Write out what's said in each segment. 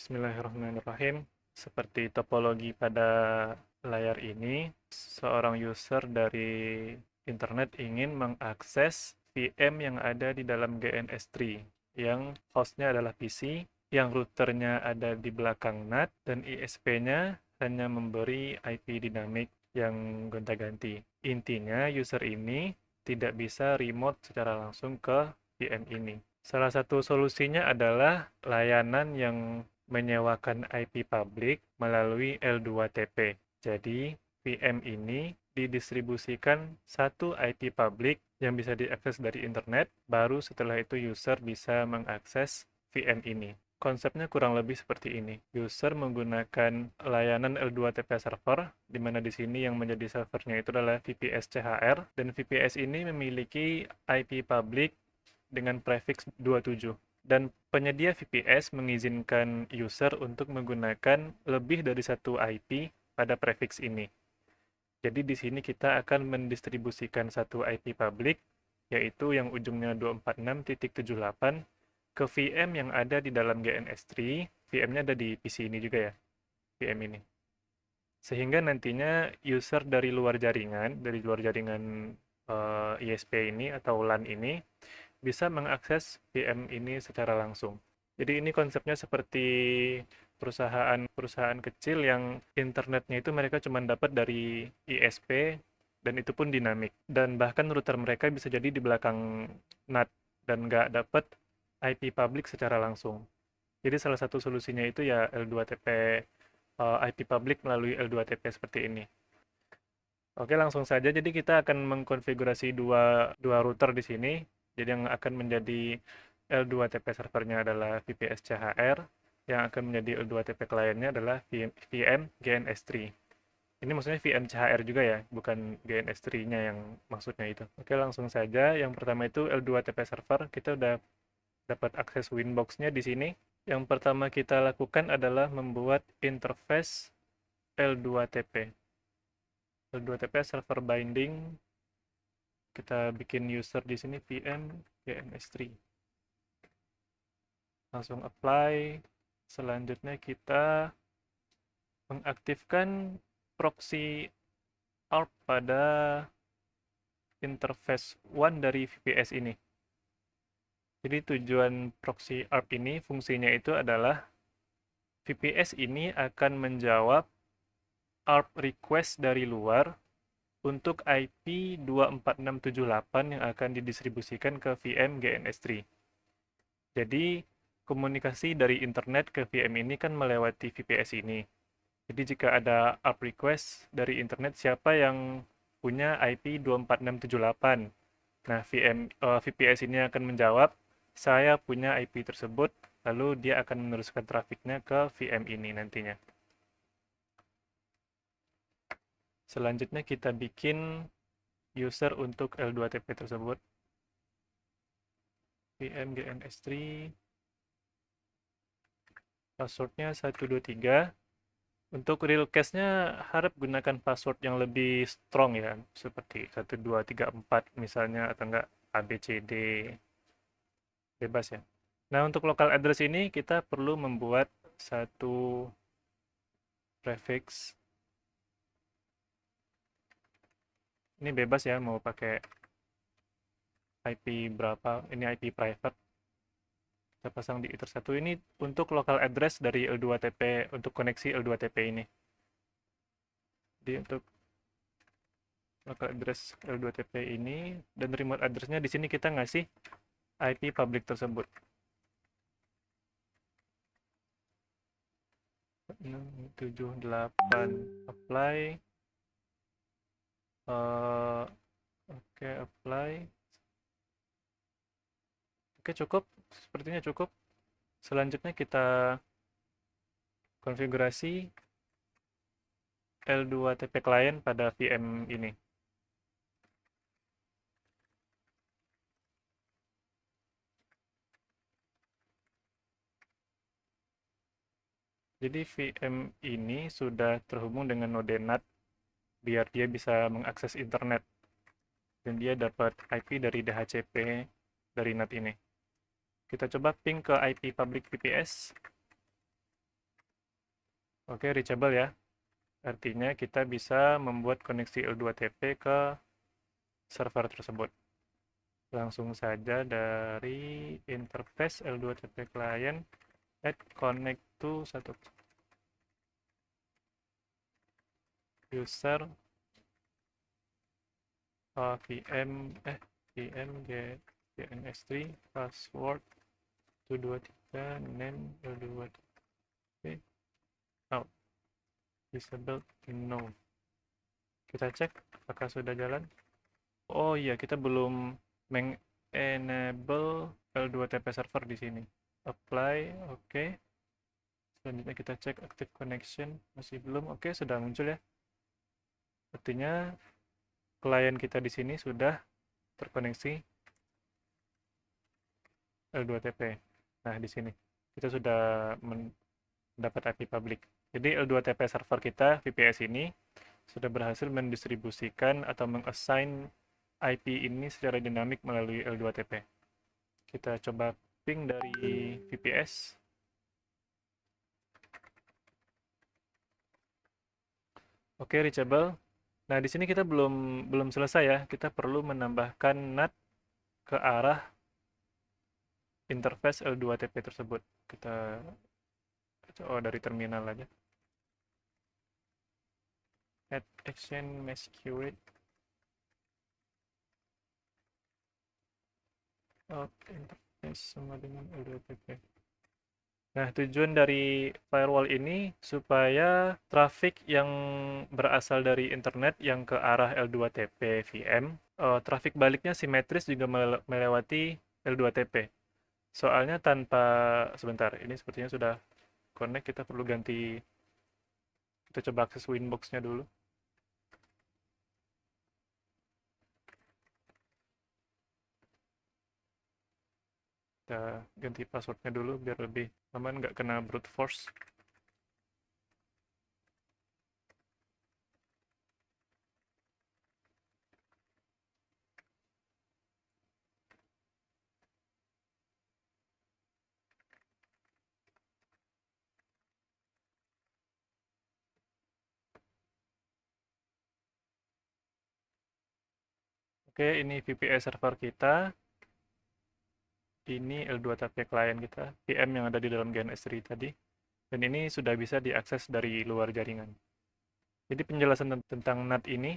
Bismillahirrahmanirrahim. Seperti topologi pada layar ini, seorang user dari internet ingin mengakses VM yang ada di dalam GNS3, yang hostnya adalah PC, yang routernya ada di belakang NAT, dan ISP-nya hanya memberi IP dinamik yang gonta-ganti. Intinya, user ini tidak bisa remote secara langsung ke VM ini. Salah satu solusinya adalah layanan yang menyewakan IP publik melalui L2TP. Jadi, VM ini didistribusikan satu IP publik yang bisa diakses dari internet, baru setelah itu user bisa mengakses VM ini. Konsepnya kurang lebih seperti ini. User menggunakan layanan L2TP server, di mana di sini yang menjadi servernya itu adalah VPS CHR, dan VPS ini memiliki IP publik dengan prefix 27. Dan penyedia VPS mengizinkan user untuk menggunakan lebih dari satu IP pada prefix ini. Jadi di sini kita akan mendistribusikan satu IP publik, yaitu yang ujungnya 246.78 ke VM yang ada di dalam GNS3. VM-nya ada di PC ini juga ya, VM ini. Sehingga nantinya user dari luar jaringan ISP ini atau LAN ini, bisa mengakses VM ini secara langsung. Jadi ini konsepnya seperti perusahaan kecil yang internetnya itu mereka cuma dapat dari ISP dan itu pun dinamik. Dan bahkan router mereka bisa jadi di belakang NAT dan nggak dapat IP public secara langsung. Jadi salah satu solusinya itu ya L2TP, IP public melalui L2TP seperti ini. Oke, langsung saja. Jadi kita akan mengkonfigurasi dua router di sini. Jadi yang akan menjadi L2TP servernya adalah VPS CHR, yang akan menjadi L2TP kliennya adalah VM GNS3. Ini maksudnya VM CHR juga ya, bukan GNS3-nya yang maksudnya itu. Oke, langsung saja. Yang pertama itu L2TP server. Kita udah dapat akses Winbox-nya di sini. Yang pertama kita lakukan adalah membuat interface L2TP. L2TP server binding, kita bikin user di sini VM GNS3. Langsung apply. Selanjutnya kita mengaktifkan proxy ARP pada interface 1 dari VPS ini. Jadi tujuan proxy ARP ini fungsinya itu adalah VPS ini akan menjawab ARP request dari luar untuk IP 24678 yang akan didistribusikan ke VM GNS3. Jadi, komunikasi dari internet ke VM ini kan melewati VPS ini. Jadi, jika ada ARP request dari internet, siapa yang punya IP 24678? Nah, VPS ini akan menjawab, saya punya IP tersebut, lalu dia akan meneruskan trafiknya ke VM ini nantinya. Selanjutnya kita bikin user untuk L2TP tersebut. VM GNS3, passwordnya 123. Untuk real case-nya harap gunakan password yang lebih strong ya, seperti 1234 misalnya atau enggak ABCD, bebas ya. Nah, untuk local address ini kita perlu membuat satu prefix. Ini bebas ya mau pakai IP berapa, ini IP private. Kita pasang di iter 1 ini untuk local address dari L2TP, untuk koneksi L2TP ini. Jadi untuk local address L2TP ini dan remote address-nya di sini kita ngasih IP public tersebut. 678 apply. Oke, apply. Oke, cukup. Sepertinya cukup. Selanjutnya kita konfigurasi L2TP client pada VM ini. Jadi VM ini sudah terhubung dengan node NAT biar dia bisa mengakses internet. Dan dia dapat IP dari DHCP dari NAT ini. Kita coba ping ke IP public VPS. Oke, reachable ya. Artinya kita bisa membuat koneksi L2TP ke server tersebut. Langsung saja dari interface L2TP client add connect to satu user VM GNS3 password 123 name L2TP out disable no. Kita cek apakah sudah jalan. Oh iya, kita belum mengenable L2TP server di sini. Apply, oke. Selanjutnya kita cek active connection, masih belum. Oke, sudah muncul ya. Artinya klien kita di sini sudah terkoneksi L2TP. Nah, di sini kita sudah mendapat IP public. Jadi L2TP server kita VPS ini sudah berhasil mendistribusikan atau mengassign IP ini secara dinamik melalui L2TP. Kita coba ping dari VPS. Oke, reachable. Nah, di sini kita belum selesai ya. Kita perlu menambahkan NAT ke arah interface L2TP tersebut. Kita dari terminal aja. Add action mesh curate. Interface sama dengan L2TP. Nah, tujuan dari firewall ini supaya traffic yang berasal dari internet yang ke arah L2TP VM, traffic baliknya simetris juga melewati L2TP. Soalnya sebentar, ini sepertinya sudah connect, kita perlu ganti, kita coba akses Winbox-nya dulu. Kita ganti passwordnya dulu biar lebih aman, nggak kena brute force. Oke, ini VPS server kita. Ini L2TP client kita, VM yang ada di dalam GNS3 tadi. Dan ini sudah bisa diakses dari luar jaringan. Jadi penjelasan tentang NAT ini,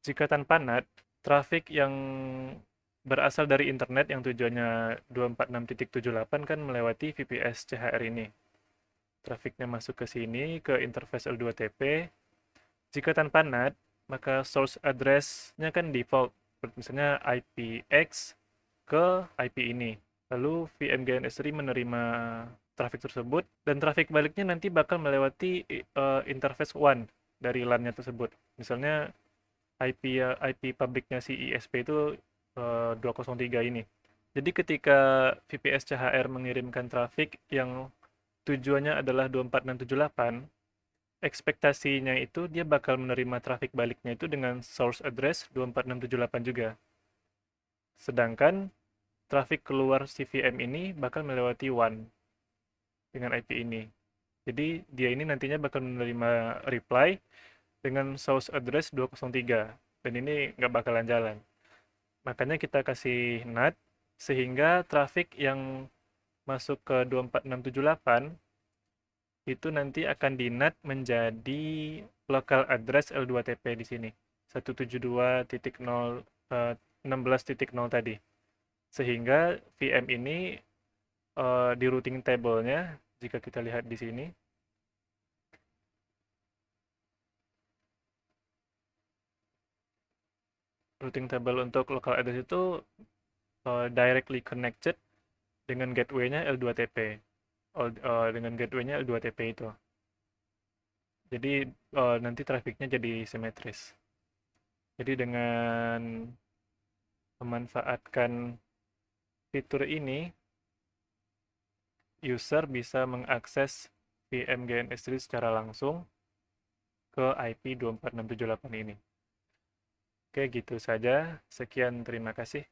jika tanpa NAT, traffic yang berasal dari internet yang tujuannya 246.78 kan melewati VPS CHR ini. Trafficnya masuk ke sini, ke interface L2TP. Jika tanpa NAT, maka source address-nya kan default. Misalnya IPX ke IP ini. Lalu VMGNS3 menerima traffic tersebut, dan traffic baliknya nanti bakal melewati interface one dari LAN-nya tersebut. Misalnya IP publiknya si ISP itu 203 ini. Jadi ketika VPS CHR mengirimkan traffic yang tujuannya adalah 24678, ekspektasinya itu dia bakal menerima traffic baliknya itu dengan source address 24678 juga. Sedangkan traffic keluar CVM ini bakal melewati one dengan IP ini. Jadi dia ini nantinya bakal menerima reply dengan source address 203 dan ini nggak bakalan jalan. Makanya kita kasih NAT sehingga traffic yang masuk ke 24678 itu nanti akan di NAT menjadi local address L2TP di sini. 172.0 tadi. Sehingga VM ini di routing table-nya jika kita lihat di sini routing table untuk local address itu directly connected dengan gateway-nya L2TP. Dengan gateway-nya L2TP itu. Jadi nanti trafficnya jadi simetris. Jadi dengan memanfaatkan fitur ini, user bisa mengakses VM GNS3 secara langsung ke IP 24678 ini. Oke, gitu saja. Sekian, terima kasih.